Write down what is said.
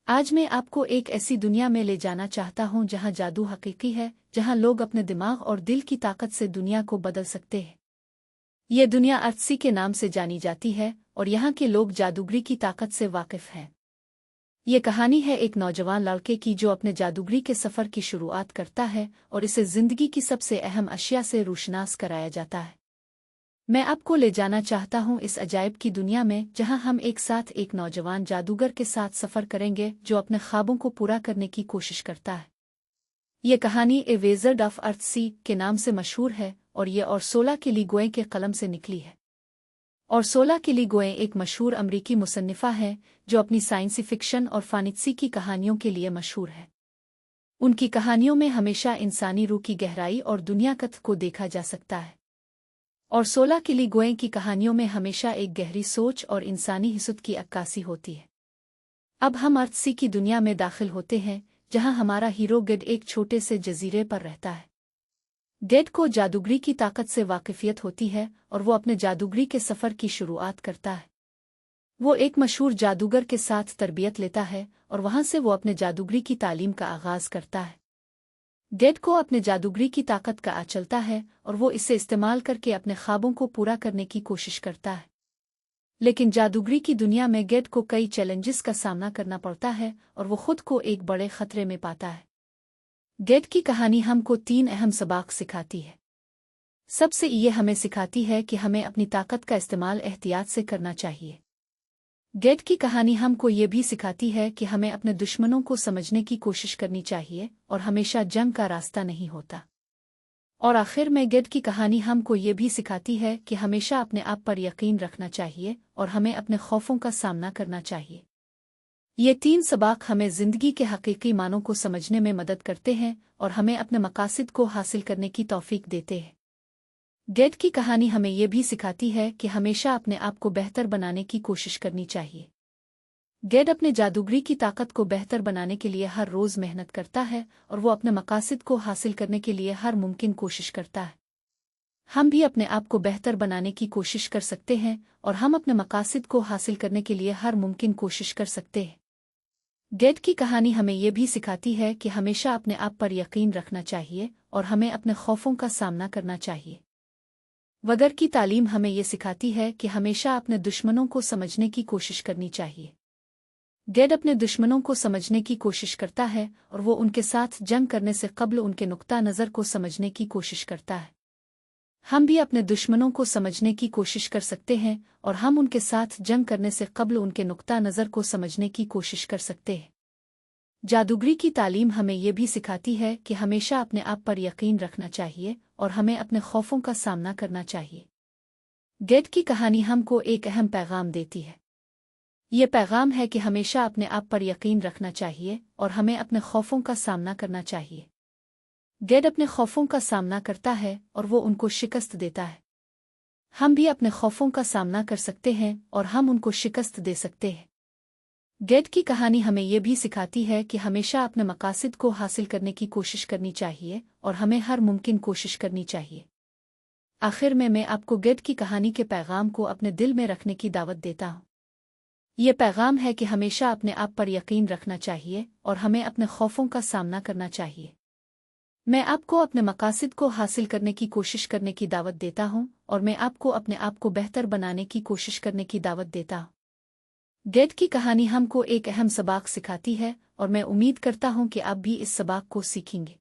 آج میں آپ کو ایک ایسی دنیا میں لے جانا چاہتا ہوں جہاں جادو حقیقی ہے، جہاں لوگ اپنے دماغ اور دل کی طاقت سے دنیا کو بدل سکتے ہیں۔ یہ دنیا ارتسی کے نام سے جانی جاتی ہے اور یہاں کے لوگ جادوگری کی طاقت سے واقف ہیں۔ یہ کہانی ہے ایک نوجوان لڑکے کی جو اپنے جادوگری کے سفر کی شروعات کرتا ہے اور اسے زندگی کی سب سے اہم اشیاء سے روشناس کرایا جاتا ہے۔ میں آپ کو لے جانا چاہتا ہوں اس عجائب کی دنیا میں جہاں ہم ایک ساتھ ایک نوجوان جادوگر کے ساتھ سفر کریں گے جو اپنے خوابوں کو پورا کرنے کی کوشش کرتا ہے۔ یہ کہانی اے ویزرڈ آف ارتسی کے نام سے مشہور ہے اور یہ اورسولا کیلیگوئے کے قلم سے نکلی ہے۔ اورسولا کیلیگوئے ایک مشہور امریکی مصنفہ ہے جو اپنی سائنسی فکشن اور فانتزی کی کہانیوں کے لیے مشہور ہے۔ ان کی کہانیوں میں ہمیشہ انسانی روح کی گہرائی اور دنیا کت کو دیکھا جا سکتا ہے۔ اورسولا کیلیگوئے کی کہانیوں میں ہمیشہ ایک گہری سوچ اور انسانی حسد کی عکاسی ہوتی ہے۔ اب ہم ارتسی کی دنیا میں داخل ہوتے ہیں جہاں ہمارا ہیرو گیڈ ایک چھوٹے سے جزیرے پر رہتا ہے۔ گیڈ کو جادوگری کی طاقت سے واقفیت ہوتی ہے اور وہ اپنے جادوگری کے سفر کی شروعات کرتا ہے۔ وہ ایک مشہور جادوگر کے ساتھ تربیت لیتا ہے اور وہاں سے وہ اپنے جادوگری کی تعلیم کا آغاز کرتا ہے۔ گیڈ کو اپنے جادوگری کی طاقت کا چلتا ہے اور وہ اسے استعمال کر کے اپنے خوابوں کو پورا کرنے کی کوشش کرتا ہے۔ لیکن جادوگری کی دنیا میں گیڈ کو کئی چیلنجز کا سامنا کرنا پڑتا ہے اور وہ خود کو ایک بڑے خطرے میں پاتا ہے۔ گیڈ کی کہانی ہم کو 3 اہم سباق سکھاتی ہے۔ سب سے یہ ہمیں سکھاتی ہے کہ ہمیں اپنی طاقت کا استعمال احتیاط سے کرنا چاہیے۔ گیڈ کی کہانی ہم کو یہ بھی سکھاتی ہے کہ ہمیں اپنے دشمنوں کو سمجھنے کی کوشش کرنی چاہیے اور ہمیشہ جنگ کا راستہ نہیں ہوتا۔ اور آخر میں گیڈ کی کہانی ہم کو یہ بھی سکھاتی ہے کہ ہمیشہ اپنے آپ پر یقین رکھنا چاہیے اور ہمیں اپنے خوفوں کا سامنا کرنا چاہیے۔ یہ 3 سباق ہمیں زندگی کے حقیقی معنوں کو سمجھنے میں مدد کرتے ہیں اور ہمیں اپنے مقاصد کو حاصل کرنے کی توفیق دیتے ہیں۔ گیڈ کی کہانی ہمیں یہ بھی سکھاتی ہے کہ ہمیشہ اپنے آپ کو بہتر بنانے کی کوشش کرنی چاہیے۔ گیڈ اپنے جادوگری کی طاقت کو بہتر بنانے کے لیے ہر روز محنت کرتا ہے اور وہ اپنے مقاصد کو حاصل کرنے کے لیے ہر ممکن کوشش کرتا ہے۔ ہم بھی اپنے آپ کو بہتر بنانے کی کوشش کر سکتے ہیں اور ہم اپنے مقاصد کو حاصل کرنے کے لیے ہر ممکن کوشش کر سکتے ہیں۔ گیڈ کی کہانی ہمیں یہ بھی سکھاتی ہے کہ ہمیشہ اپنے آپ پر یقین رکھنا چاہیے اور ہمیں اپنے خوفوں کا سامنا کرنا چاہیے۔ وگر کی تعلیم ہمیں یہ سکھاتی ہے کہ ہمیشہ اپنے دشمنوں کو سمجھنے کی کوشش کرنی چاہیے۔ گیڈ اپنے دشمنوں کو سمجھنے کی کوشش کرتا ہے اور وہ ان کے ساتھ جنگ کرنے سے قبل ان کے نقطہ نظر کو سمجھنے کی کوشش کرتا ہے۔ ہم بھی اپنے دشمنوں کو سمجھنے کی کوشش کر سکتے ہیں اور ہم ان کے ساتھ جنگ کرنے سے قبل ان کے نقطہ نظر کو سمجھنے کی کوشش کر سکتے ہیں۔ جادوگری کی تعلیم ہمیں یہ بھی سکھاتی ہے کہ ہمیشہ اپنے آپ پر یقین رکھنا چاہیے اور ہمیں اپنے خوفوں کا سامنا کرنا چاہیے۔ گیڈ کی کہانی ہم کو ایک اہم پیغام دیتی ہے۔ یہ پیغام ہے کہ ہمیشہ اپنے آپ پر یقین رکھنا چاہیے اور ہمیں اپنے خوفوں کا سامنا کرنا چاہیے۔ گیڈ اپنے خوفوں کا سامنا کرتا ہے اور وہ ان کو شکست دیتا ہے۔ ہم بھی اپنے خوفوں کا سامنا کر سکتے ہیں اور ہم ان کو شکست دے سکتے ہیں۔ گیڈ کی کہانی ہمیں یہ بھی سکھاتی ہے کہ ہمیشہ اپنے مقاصد کو حاصل کرنے کی کوشش کرنی چاہیے اور ہمیں ہر ممکن کوشش کرنی چاہیے۔ آخر میں آپ کو گیڈ کی کہانی کے پیغام کو اپنے دل میں رکھنے کی دعوت دیتا ہوں۔ یہ پیغام ہے کہ ہمیشہ اپنے آپ پر یقین رکھنا چاہیے اور ہمیں اپنے خوفوں کا سامنا کرنا چاہیے۔ میں آپ کو اپنے مقاصد کو حاصل کرنے کی کوشش کرنے کی دعوت دیتا ہوں اور میں آپ کو اپنے آپ کو بہتر بنانے کی کوشش کرنے کی دعوت دیتا ہوں۔ گیڈ کی کہانی ہم کو ایک اہم سباق سکھاتی ہے اور میں امید کرتا ہوں کہ آپ بھی اس سباق کو سیکھیں گے۔